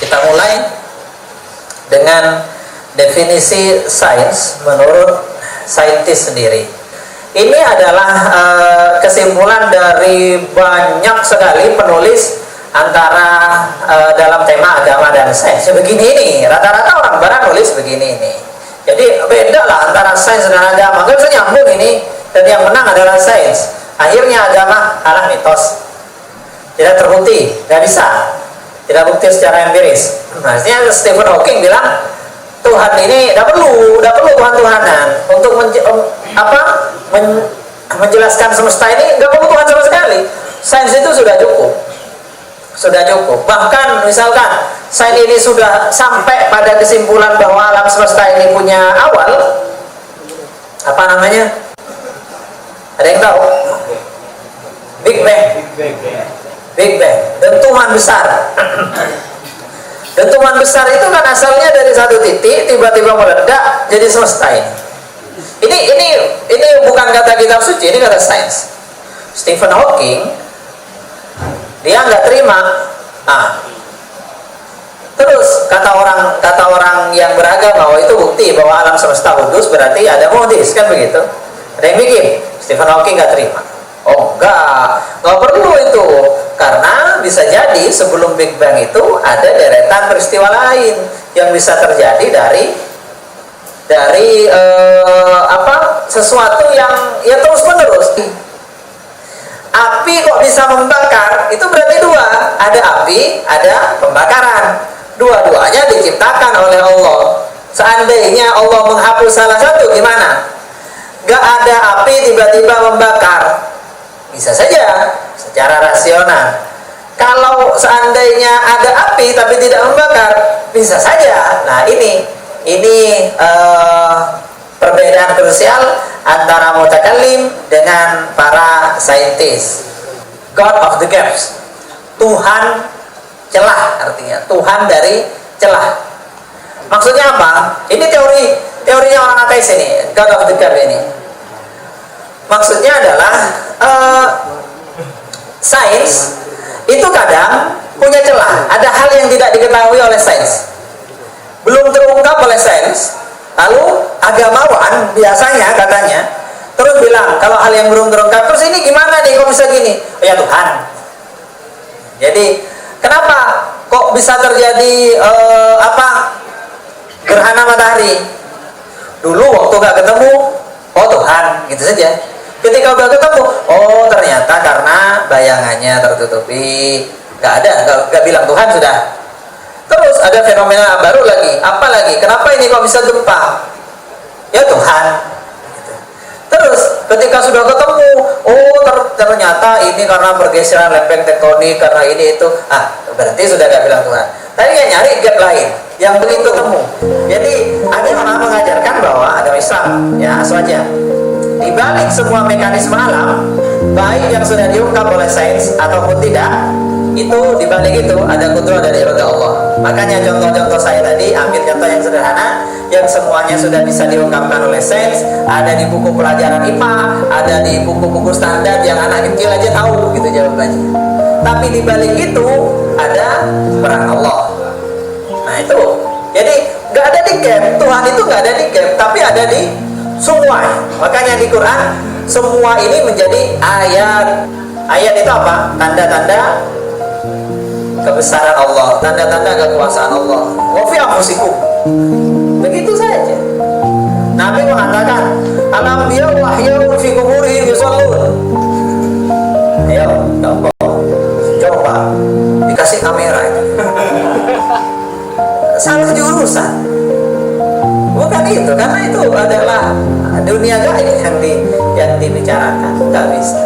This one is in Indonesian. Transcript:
Kita mulai dengan definisi sains menurut saintis sendiri. Ini adalah kesimpulan dari banyak sekali penulis antara dalam tema agama dan sains. Begini ini, rata-rata orang barat nulis begini ini. Jadi beda lah antara sains dan agama. Nggak bisa nyambung ini. Dan yang menang adalah sains. Akhirnya agama kalah mitos. Tidak terbukti, nggak bisa. Tidak bukti secara empiris. Maksudnya Stephen Hawking bilang Tuhan ini tidak perlu Tuhan-Tuhanan untuk menjelaskan semesta ini, nggak perlu Tuhan sama sekali. Sains itu sudah cukup. Bahkan misalkan sains ini sudah sampai pada kesimpulan bahwa alam semesta ini punya awal, apa namanya? Ada yang tahu? Big Bang, dentuman besar. Dentuman besar itu kan asalnya dari satu titik tiba-tiba meledak jadi semesta ini. Ini bukan kata kitab suci, ini kata sains. Stephen Hawking dia nggak terima. Terus kata orang yang beragama, itu bukti bahwa alam semesta kudus, berarti ada modis, kan begitu? Ada yang bikin. Stephen Hawking nggak terima. Oh nggak perlu itu, karena bisa jadi sebelum Big Bang itu ada deretan peristiwa lain yang bisa terjadi dari sesuatu yang ya terus menerus. Api kok bisa membakar? Itu berarti dua, ada api, ada pembakaran. Dua-duanya diciptakan oleh Allah. Seandainya Allah menghapus salah satu, gimana? Gak ada api tiba-tiba membakar. Bisa saja secara rasional. Kalau seandainya ada api tapi tidak membakar, bisa saja. Nah ini perbedaan krusial antara mutakallim dengan para saintis. God of the gaps, Tuhan celah, artinya Tuhan dari celah. Maksudnya apa? Ini teorinya orang ateis ini, God of the gap ini. Maksudnya adalah sains itu kadang punya celah. Ada hal yang tidak diketahui oleh sains, belum terungkap oleh sains. Lalu agamawan biasanya katanya terus bilang kalau hal yang belum terungkap, terus ini gimana nih, kok bisa gini? Oh ya Tuhan. Jadi kenapa kok bisa terjadi gerhana matahari? Dulu waktu gak ketemu, oh Tuhan, gitu saja. Ketika udah ketemu, oh ternyata karena bayangannya tertutupi, gak bilang Tuhan sudah. Terus ada fenomena baru lagi, apa lagi? Kenapa ini kok bisa gempa? Ya Tuhan. Terus ketika sudah ketemu, oh ternyata ini karena pergeseran lempeng tektonik, karena ini itu. Berarti sudah gak bilang Tuhan. Tadi dia nyari gap lain yang begitu temu. Jadi agama mengajarkan bahwa agama Islam, ya aswaja, di balik semua mekanisme alam, baik yang sudah diungkap oleh sains ataupun tidak, itu di balik itu ada kudrah dari Allah. Makanya contoh-contoh saya tadi, ambil contoh yang sederhana, yang semuanya sudah bisa diungkapkan oleh sains, ada di buku pelajaran IPA, ada di buku-buku standar yang anak kecil aja tahu gitu jawabannya. Tapi di balik itu ada peran Allah. Nah itu, jadi nggak ada di gap, Tuhan itu nggak ada di gap, tapi ada di semua. Makanya di Quran semua ini menjadi ayat. Ayat itu apa? Tanda-tanda kebesaran Allah, tanda-tanda kekuasaan Allah. Wa fi anfusikum. Begitu saja. Nabi mengatakan, "Al-anbiya wahyun fi quburihim yusallun." Ayo, coba dikasih kamera itu. Salah jurusan. Bukan itu, karena itu adalah dunia gaib yang dibicarakan, nggak bisa.